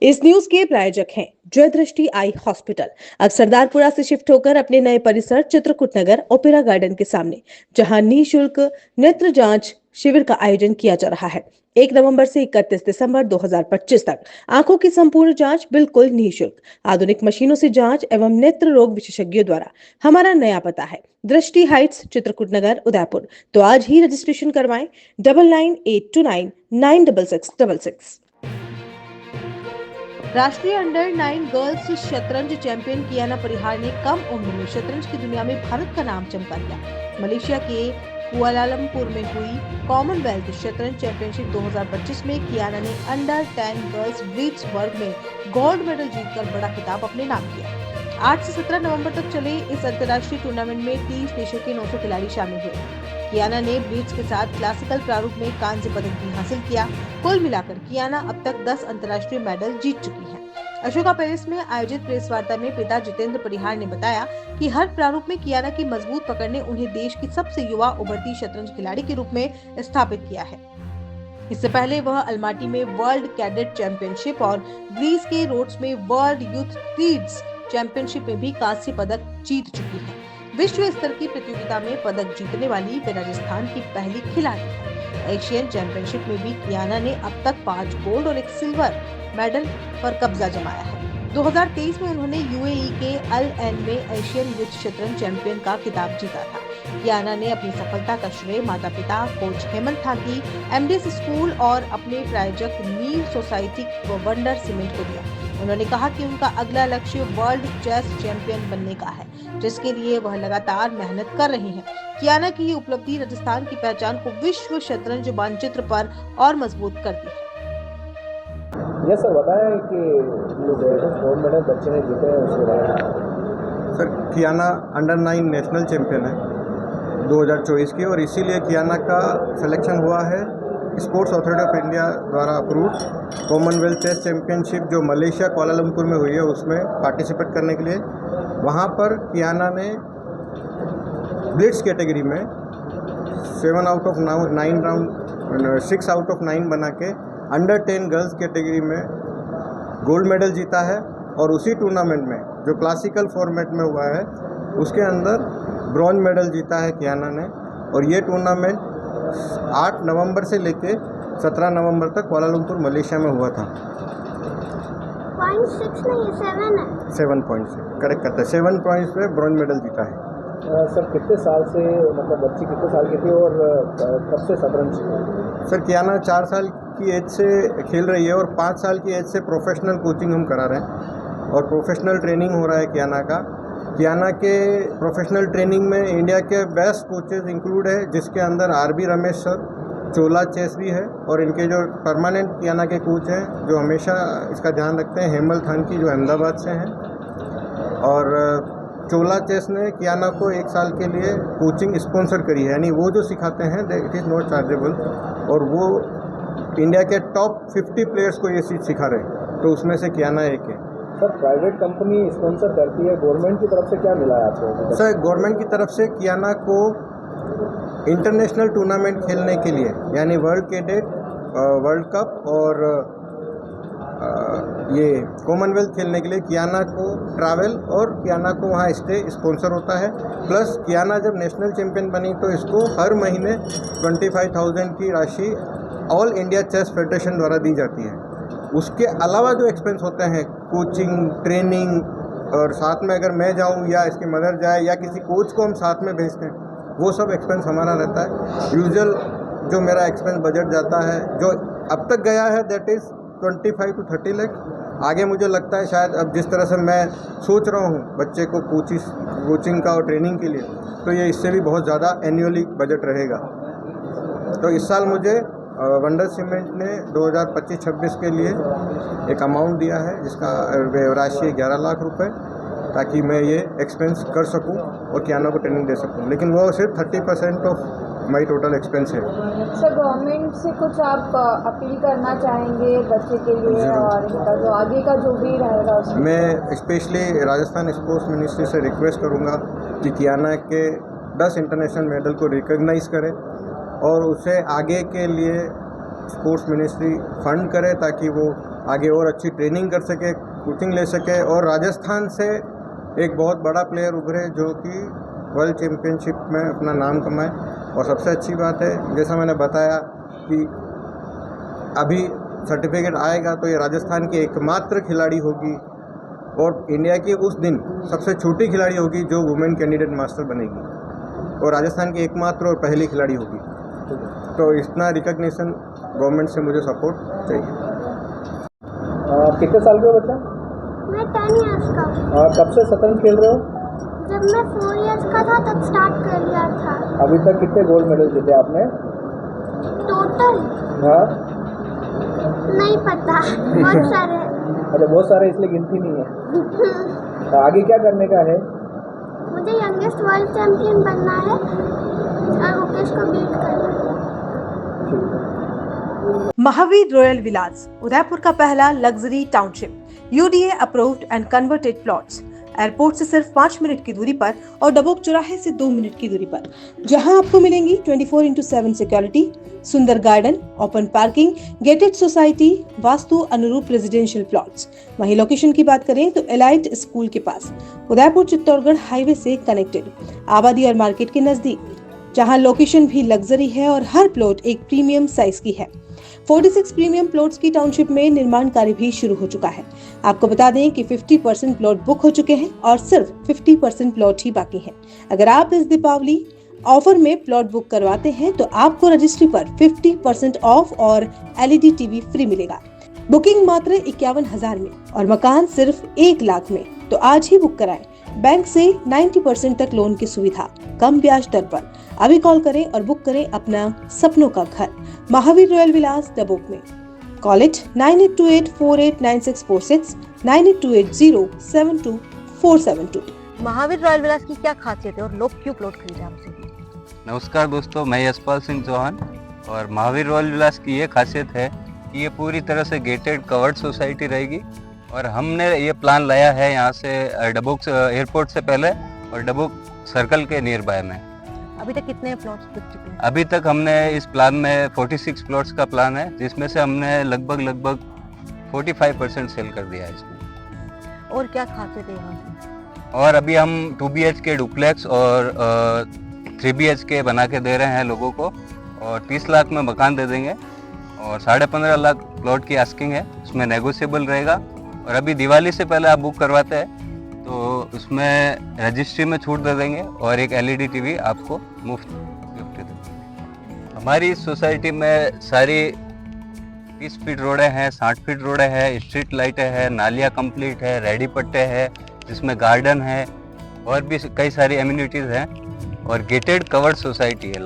इस न्यूज के प्रायोजक हैं जय दृष्टि आई हॉस्पिटल। अब सरदारपुरा से शिफ्ट होकर अपने नए परिसर चित्रकूट नगर ओपेरा गार्डन के सामने, जहां निःशुल्क नेत्र जांच शिविर का आयोजन किया जा रहा है। 1 नवंबर से 31 दिसंबर 2025 तक आंखों की संपूर्ण जांच बिल्कुल निःशुल्क, आधुनिक मशीनों से जांच एवं नेत्र रोग विशेषज्ञों द्वारा। हमारा नया पता है दृष्टि हाइट्स, चित्रकूट नगर, उदयपुर। तो आज ही रजिस्ट्रेशन करवाएं 9982299666। राष्ट्रीय अंडर 9 गर्ल्स शतरंज चैंपियन कियाना परिहार ने कम उम्र में शतरंज की दुनिया में भारत का नाम चमका दिया। मलेशिया के कुआलालंपुर में हुई कॉमनवेल्थ शतरंज चैंपियनशिप 2025 में कियाना ने अंडर 10 गर्ल्स ब्लिट्ज वर्ग में गोल्ड मेडल जीतकर बड़ा खिताब अपने नाम किया। 8 से 17 नवंबर तक चले इस अंतर्राष्ट्रीय टूर्नामेंट में 30 देशों के 900 खिलाड़ी शामिल हुए। कियाना ने ब्लिट्ज के साथ क्लासिकल प्रारूप में कांस्य पदक भी हासिल किया। कुल मिलाकर कियाना अब तक 10 अंतर्राष्ट्रीय मेडल जीत चुकी है। अशोका पैलेस में आयोजित प्रेस वार्ता में पिता जितेंद्र परिहार ने बताया कि हर प्रारूप में कियाना की मजबूत पकड़ ने उन्हें देश की सबसे युवा उभरती शतरंज खिलाड़ी के रूप में स्थापित किया है। इससे पहले वह अल्माटी में वर्ल्ड कैडेट चैंपियनशिप और ग्रीस के रोड्स में वर्ल्ड यूथ स्पीड्स चैंपियनशिप में भी कांस्य पदक जीत चुकी है। विश्व स्तर की प्रतियोगिता में पदक जीतने वाली वे राजस्थान की पहली खिलाड़ी है। एशियन चैंपियनशिप में भी कियाना ने अब तक 5 गोल्ड और 1 सिल्वर मेडल पर कब्जा जमाया है। 2023 में उन्होंने यूएई के अल एन में एशियन यूथ शतरंज चैंपियन का खिताब जीता था। कियाना ने अपनी सफलता का श्रेय माता पिता कोच हेमंत ठाकी, एमडीएस स्कूल और अपने प्रायोजक नील सोसाइटी व वंडर सीमेंट को दिया। उन्होंने कहा कि उनका अगला लक्ष्य वर्ल्ड चेस चैंपियन बनने का है, जिसके लिए वह लगातार मेहनत कर रही हैं। कियाना की ये उपलब्धि राजस्थान की पहचान को विश्व शतरंज मानचित्र पर और मजबूत करती है। ये सर बताया कि गोल्ड मेडल बच्चे ने जीते हैं उसके बाद। Sir Kiana under 9 national champion है 2024 की, और इसीलिए कियाना का सिलेक्शन हुआ है स्पोर्ट्स अथॉरिटी ऑफ इंडिया द्वारा अप्रूव्ड कॉमनवेल्थ चेस चैंपियनशिप जो मलेशिया कुआलालंपुर में हुई है उसमें पार्टिसिपेट करने के लिए। वहाँ पर कियाना ने ब्लिट्ज कैटेगरी में 6 आउट ऑफ 9 बना के अंडर 10 गर्ल्स कैटेगरी में गोल्ड मेडल जीता है, और उसी टूर्नामेंट में जो क्लासिकल फॉर्मेट में हुआ है उसके अंदर ब्रॉन्ज मेडल जीता है कियाना ने। और ये टूर्नामेंट 8 नवंबर से लेके 17 नवंबर तक कुआलालंपुर मलेशिया में हुआ था। 0.6 नहीं 7 है। 7 पॉइंट से करेक्ट करता है, 7 पॉइंट्स पे ब्रॉन्ज मेडल जीता है। सर कितने साल से, मतलब बच्ची कितने साल की थी और कब से शतरंज? सर कियाना 4 साल की एज से खेल रही है, और 5 साल की एज से प्रोफेशनल कोचिंग हम करा रहे हैं और प्रोफेशनल ट्रेनिंग हो रहा है कियाना का। कियाना के प्रोफेशनल ट्रेनिंग में इंडिया के बेस्ट कोचेज इंक्लूड है, जिसके अंदर आरबी रमेश सर, चोला चेस भी है, और इनके जो परमानेंट कियाना के कोच हैं जो हमेशा इसका ध्यान रखते हैं हेमल थानकी जो अहमदाबाद से हैं। और चोला चेस ने कियाना को 1 साल के लिए कोचिंग स्पॉन्सर करी है, यानी वो जो सिखाते हैं इट इज़ नॉट चार्जेबल, और वो इंडिया के टॉप 50 प्लेयर्स को ये चीज़ सिखा रहे हैं, तो उसमें से कियाना एक है। सर प्राइवेट कंपनी स्पॉन्सर करती है, गवर्नमेंट की तरफ से क्या मिला है आपको? सर गवर्नमेंट की तरफ से कियाना को इंटरनेशनल टूर्नामेंट खेलने के लिए, यानी वर्ल्ड कैडेट, वर्ल्ड कप और ये कॉमनवेल्थ खेलने के लिए कियाना को ट्रैवल और कियाना को वहाँ स्टे स्पॉन्सर होता है। प्लस कियाना जब नेशनल चैंपियन बनी तो इसको हर महीने 25,000 की राशि ऑल इंडिया चेस फेडरेशन द्वारा दी जाती है। उसके अलावा जो एक्सपेंस होते हैं कोचिंग, ट्रेनिंग, और साथ में अगर मैं जाऊं या इसकी मदर जाए या किसी कोच को हम साथ में भेजते हैं, वो सब एक्सपेंस हमारा रहता है। यूजुअल जो मेरा एक्सपेंस बजट जाता है जो अब तक गया है दैट इज़ 25 to 30 लाख। आगे मुझे लगता है शायद अब जिस तरह से मैं सोच रहा हूँ बच्चे को कोचिंग का और ट्रेनिंग के लिए, तो ये इससे भी बहुत ज़्यादा एनुअली बजट रहेगा। तो इस साल मुझे वंडर सीमेंट ने 2025-26 के लिए एक अमाउंट दिया है जिसका राशि 11 लाख रुपए, ताकि मैं ये एक्सपेंस कर सकूं और कियाना को ट्रेनिंग दे सकूं, लेकिन वो सिर्फ 30% ऑफ माई टोटल एक्सपेंस है। सर गवर्नमेंट से कुछ आप अपील करना चाहेंगे बच्चे के लिए, और इनका जो आगे का जो भी रहेगा उसमें? मैं स्पेशली राजस्थान स्पोर्ट्स मिनिस्ट्री से रिक्वेस्ट करूँगा कि कियाना के 10 इंटरनेशनल मेडल को रिकॉग्नाइज़ करें और उसे आगे के लिए स्पोर्ट्स मिनिस्ट्री फंड करे, ताकि वो आगे और अच्छी ट्रेनिंग कर सके, कोचिंग ले सके और राजस्थान से एक बहुत बड़ा प्लेयर उभरे जो कि वर्ल्ड चैम्पियनशिप में अपना नाम कमाए। और सबसे अच्छी बात है, जैसा मैंने बताया कि अभी सर्टिफिकेट आएगा तो ये राजस्थान की एकमात्र खिलाड़ी होगी और इंडिया की उस दिन सबसे छोटी खिलाड़ी होगी जो वुमेन कैंडिडेट मास्टर बनेगी और राजस्थान की एकमात्र और पहली खिलाड़ी होगी। तो इतना रिकग्निशन गवर्नमेंट से मुझे सपोर्ट चाहिए। कितने साल के हो बच्चा? मैं 10 इयर्स का हूँ। कब से शतरंज खेल रहे हो? जब मैं 4 इयर्स का था तब स्टार्ट कर लिया था। अभी तक कितने गोल्ड मेडल जीते आपने? टोटल हाँ, नहीं पता, बहुत सारे हैं। अच्छा, बहुत सारे इसलिए गिनती नहीं है। तो आगे क्या करने का है? मुझे यंगेस्ट वर्ल्ड चैंपियन बनना है और मुकेश को बीट करना है। महावीर रॉयल विलास उदयपुर का पहला luxury township, UDA approved and converted plots, airport से सिर्फ 5 मिनट की दूरी पर और डबोक चौराहे से 2 मिनट की दूरी पर, जहां आपको मिलेंगी 24/7 सिक्योरिटी, सुंदर garden, open parking, gated society, vastu अनुरूप रेजिडेंशियल प्लॉट्स। वहीं लोकेशन की बात करें तो एलाइट स्कूल के पास, उदयपुर चित्तौड़गढ़ हाईवे से कनेक्टेड, आबादी और मार्केट के नजदीक, जहां लोकेशन भी लग्जरी है और हर प्लॉट एक प्रीमियम साइज की है। 46 प्रीमियम प्लॉट्स की टाउनशिप में निर्माण कार्य भी शुरू हो चुका है। आपको बता दें कि 50% प्लॉट बुक हो चुके हैं और सिर्फ 50% प्लॉट ही बाकी हैं। अगर आप इस दीपावली ऑफर में प्लॉट बुक करवाते हैं तो आपको रजिस्ट्री पर 50% ऑफ और एलईडी टीवी फ्री मिलेगा। बुकिंग मात्र 51,000 में और मकान सिर्फ 1 लाख में। तो आज ही बुक कराएं। बैंक से 90% तक लोन की सुविधा, कम ब्याज दर पर। अभी कॉल करें और बुक करें अपना सपनों का घर। महावीर रॉयल विलास डबोक में। Call it 9828489646, 9828072472। महावीर रॉयल विलास की क्या खासियत है और लोग क्यों प्लॉट खरीदे आपसे? नमस्कार दोस्तों, मैं यशपाल सिंह चौहान। और महावीर रॉयल विलास की ये खासियत है कि ये पूरी तरह से गेटेड कवर्ड सोसाइटी रहेगी और हमने ये प्लान लाया है यहाँ से डबोक एयरपोर्ट से पहले और डबोक सर्कल के नियर बाय में। अभी तक कितने प्लॉट्स बिक चुके हैं? अभी तक हमने इस प्लान में 46 प्लॉट्स का प्लान है, जिसमें से हमने लगभग 45% सेल कर दिया है इसमें। और क्या खासियत है यहाँ की? और अभी हम 2 BHK डुप्लेक्स और 3 BHK बना के दे रहे हैं लोगों को और 30 लाख में मकान दे देंगे और 15.5 लाख प्लॉट की आस्किंग है, उसमें नेगोशिएबल रहेगा। और अभी दिवाली से पहले आप बुक करवाते हैं तो उसमें रजिस्ट्री में छूट दे देंगे और एक LED टीवी आपको मुफ्त गिफ्ट दे देंगे। हमारी इस सोसाइटी में सारी 30 फीट रोडें हैं, 60 फीट रोडें हैं, स्ट्रीट लाइटें हैं, नालियाँ कंप्लीट है, रेडी पट्टे हैं जिसमें गार्डन है और भी कई सारी एम्यूनिटीज़ हैं और गेटेड कवर्ड सोसाइटी है।